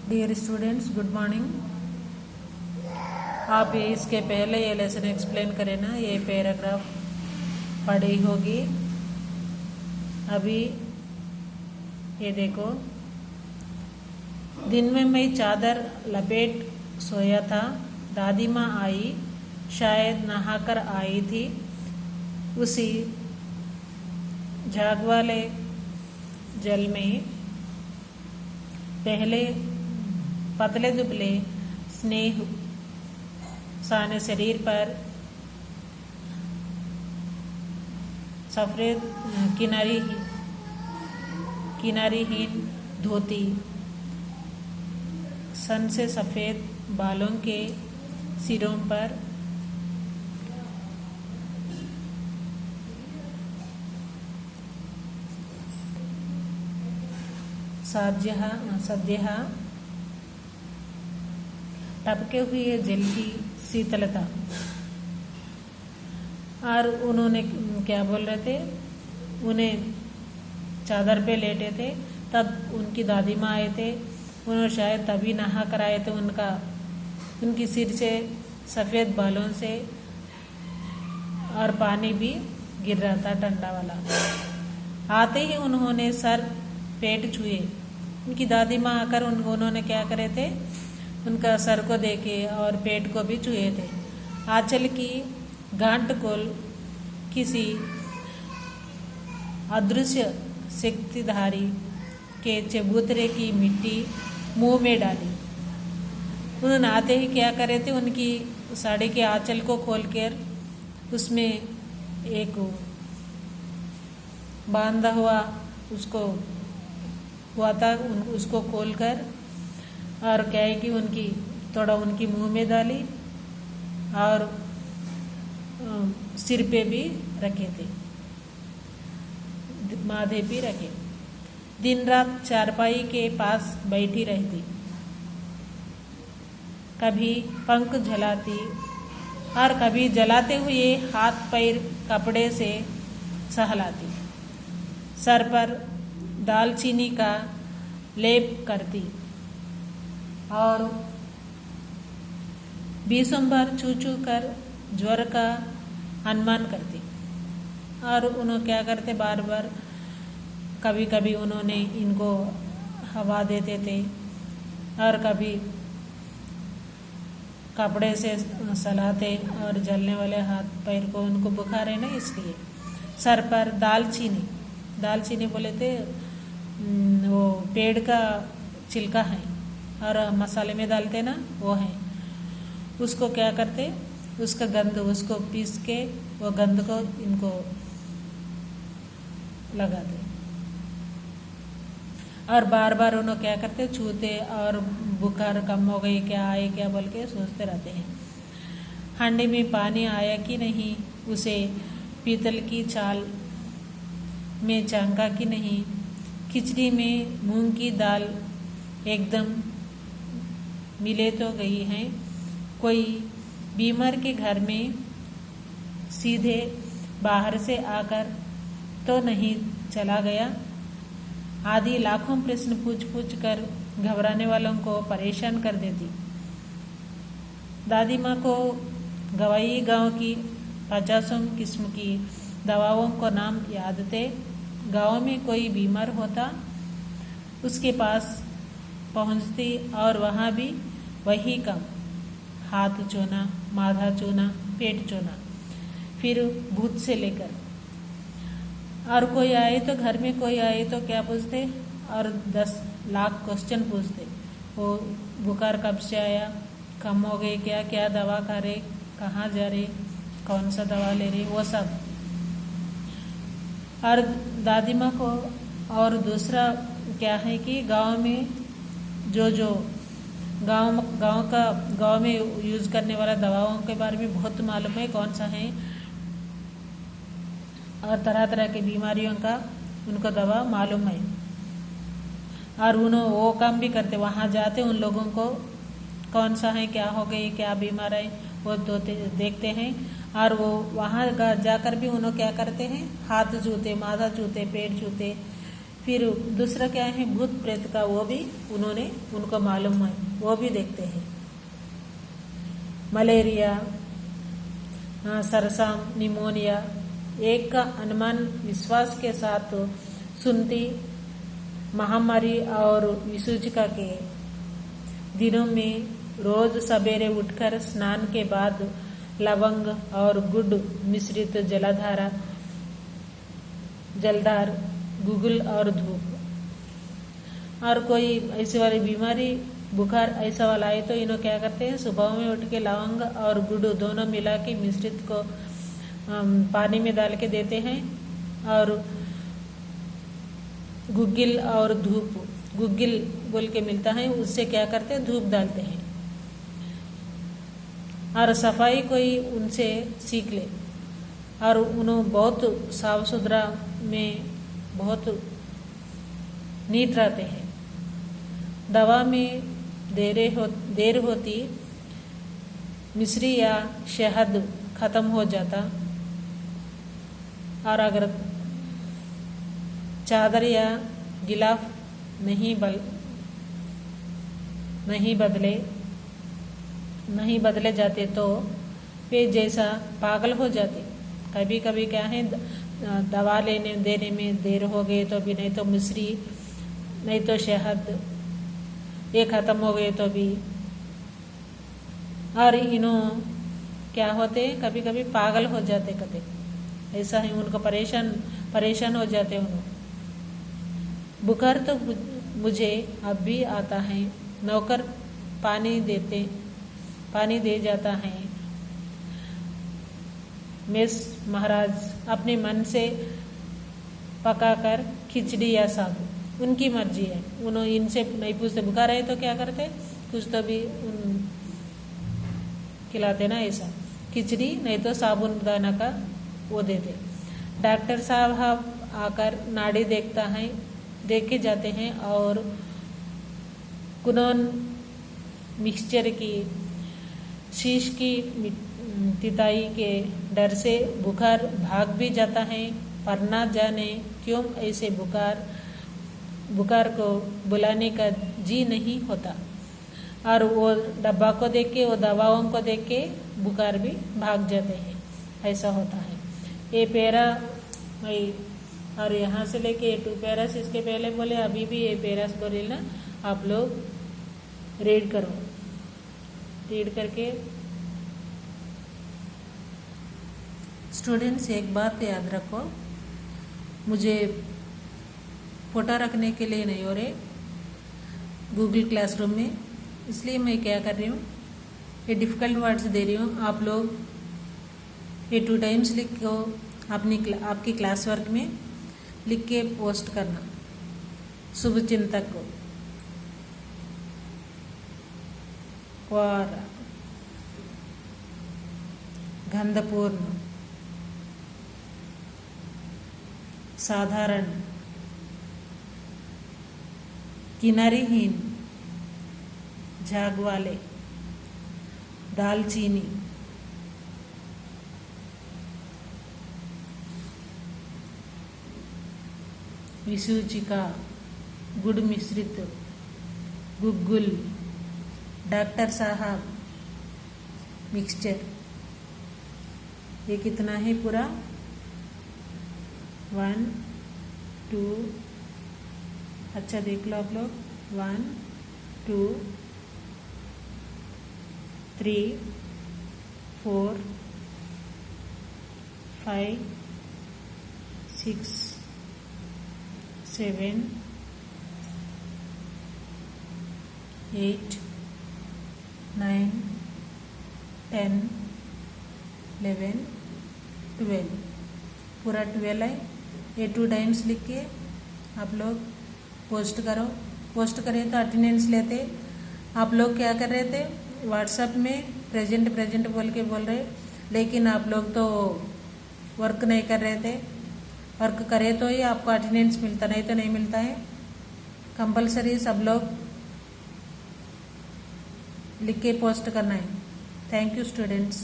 Dear students, good morning. आप इसके पहले ये लेसन एक्सप्लेन करें ना, ये पैराग्राफ पढ़ी होगी। अभी ये देखो, दिन में मैं चादर लपेट सोया था। दादी माँ आई, शायद नहाकर आई थी। उसी झाग वाले जल में पहले पतले दुबले स्नेह साने शरीर पर सफेद किनारीहीन धोती, सन से सफेद बालों के सिरों पर सद्यः टपके हुए जल की शीतलता। और उन्होंने क्या बोल रहे थे, उन्हें चादर पे लेटे थे। तब उनकी दादी माँ आए थे, उन्होंने शायद तभी नहा कर आए थे। उनकी सिर से सफ़ेद बालों से और पानी भी गिर रहा था, ठंडा वाला। आते ही उन्होंने सर पेट छुए। उनकी दादी माँ आकर उन्होंने क्या करे थे, उनका सर को देखे और पेट को भी छुए थे। आंचल की गांठ को किसी अदृश्य शक्तिधारी के चबूतरे की मिट्टी मुंह में डाली। उन्होंने आते ही क्या करे थे, उनकी साड़ी के आंचल को खोलकर उसमें एक बांधा हुआ उसको हुआ था, उसको खोलकर और क्या है कि उनकी मुंह में डाली और सिर पे भी रखे थे, माथे भी रखे। दिन रात चारपाई के पास बैठी रहती, कभी पंख जलाती और कभी जलाते हुए हाथ पैर कपड़े से सहलाती। सर पर दालचीनी का लेप करती और बीसों चू चू कर ज्वर का अनुमान करती। और उन्होंने क्या करते, बार बार कभी कभी उन्होंने इनको हवा देते थे और कभी कपड़े से सहलाते और जलने वाले हाथ पैर को, उनको बुखार है ना इसलिए। सर पर दालचीनी बोले थे, वो पेड़ का छिलका है और मसाले में डालते ना, वो है। उसको क्या करते, उसका गंध, उसको पीस के वो गंध को इनको लगाते और बार बार उन्होंने क्या करते, छूते और बुखार कम हो गई क्या, आए क्या बोल के सोचते रहते हैं। हांडी में पानी आया कि नहीं, उसे पीतल की चाल में झांका कि नहीं, खिचड़ी में मूंग की दाल एकदम मिले तो गई है, कोई बीमार के घर में सीधे बाहर से आकर तो नहीं चला गया, आदि लाखों प्रश्न पूछ कर घबराने वालों को परेशान कर देती। दादी माँ को गवाई गांव की 50 किस्म की दवाओं को नाम याद थे। गांव में कोई बीमार होता, उसके पास पहुंचती और वहाँ भी वही काम, हाथ चूना, माथा चूना, पेट चूना, फिर भूत से लेकर। और कोई आए तो, घर में कोई आए तो क्या पूछते, और 10 लाख क्वेश्चन पूछते। वो बुखार कब से आया, कम हो गई क्या, क्या दवा खा रहे, कहाँ जा रहे, कौन सा दवा ले रहे, वो सब। और दादी माँ को और दूसरा क्या है कि गांव में जो गांव में यूज़ करने वाला दवाओं के बारे में बहुत मालूम है, कौन सा है, और तरह तरह की बीमारियों का उनको दवा मालूम है। और उन्होंने वो काम भी करते, वहाँ जाते उन लोगों को कौन सा है, क्या हो गई, क्या बीमार है, वो देखते हैं। और वो वहाँ जाकर भी उन्होंने क्या करते हैं, हाथ छूते, माथा छूते, पेट छूते, फिर दूसरा क्या है, भूत प्रेत का, वो भी उनको मालूम है, वो भी देखते हैं। मलेरिया, सरसाम, निमोनिया एक का अनुमान विश्वास के साथ सुनती महामारी और विसूचिका के दिनों में रोज सवेरे उठकर स्नान के बाद लवंग और गुड़ मिश्रित जलदार गुगुल और धूप। और कोई ऐसी वाली बीमारी, बुखार ऐसा वाला आए तो इन्हों क्या करते हैं, सुबह में उठ के लवंग और गुड़ दोनों मिला के मिश्रित को पानी में डाल के देते हैं। और गुग्गिल और धूप, गुग्गिल बोल के मिलता है, उससे क्या करते हैं, धूप डालते हैं। और सफाई कोई उनसे सीख ले और उन्होंने बहुत साफ सुथरा में बहुत नीट रहते हैं। दवा में देर होती मिश्री या शहद खत्म हो जाता, और अगर चादर या गिलाफ नहीं बदले जाते तो वे जैसा पागल हो जाते। कभी कभी क्या है, दवा देने में देर हो गई तो भी, नहीं तो मिश्री नहीं तो शहद ये खत्म हो गए तो भी, और इन्हों क्या होते, कभी कभी पागल हो जाते, कभी ऐसा है, उनको परेशान हो जाते उन्हों। बुखार तो मुझे अब भी आता है, नौकर पानी दे जाता है। मेस महाराज अपने मन से पकाकर खिचड़ी या साबु, उनकी मर्जी है, उन्होंने इनसे नहीं पूछते। बुखार है तो क्या करते, कुछ तो भी खिलाते ना, ऐसा खिचड़ी नहीं तो साबुन दाना का वो देते। डॉक्टर साहब आकर नाड़ी देख के जाते हैं और कुनोन मिक्सचर की शीश की तिताई के डर से बुखार भाग भी जाता है, पर ना जाने क्यों ऐसे बुखार को बुलाने का जी नहीं होता। और वो डब्बा को देख के, वो दवाओं को देख के बुखार भी भाग जाते हैं, ऐसा होता है। ये पैरा भाई, और यहाँ से लेके 2 पैरास इसके पहले बोले, अभी भी ये पैरास बोले ना, आप लोग रीड करो, रीड करके। स्टूडेंट्स एक बात याद रखो, मुझे फोटो रखने के लिए नहीं हो रहे गूगल क्लासरूम में, इसलिए मैं क्या कर रही हूँ, ये डिफ़िकल्ट वर्ड्स दे रही हूँ। आप लोग ये 2 टाइम्स लिखो, आपकी क्लास वर्क में लिख के पोस्ट करना। शुभ चिंतक को और गंधपूर्ण, साधारण, किनारीहीन, झाग वाले, दालचीनी, विसूचिका, गुड़ मिश्रित, गुग्गुल, डॉक्टर साहब, मिक्सचर। ये कितना है पूरा, 1 2, अच्छा देख लो आप लोग, 1 2 3 4 5 6 7 8 9 10 11 12, पूरा 12 है। ये 2 टाइम्स लिख के आप लोग पोस्ट करो। पोस्ट करें तो अटेंडेंस लेते। आप लोग क्या कर रहे थे, व्हाट्सएप में प्रेजेंट बोल रहे, लेकिन आप लोग तो वर्क नहीं कर रहे थे। वर्क करे तो ही आपको अटेंडेंस मिलता, नहीं तो नहीं मिलता है। कंपलसरी सब लोग लिख के पोस्ट करना है। Thank you students.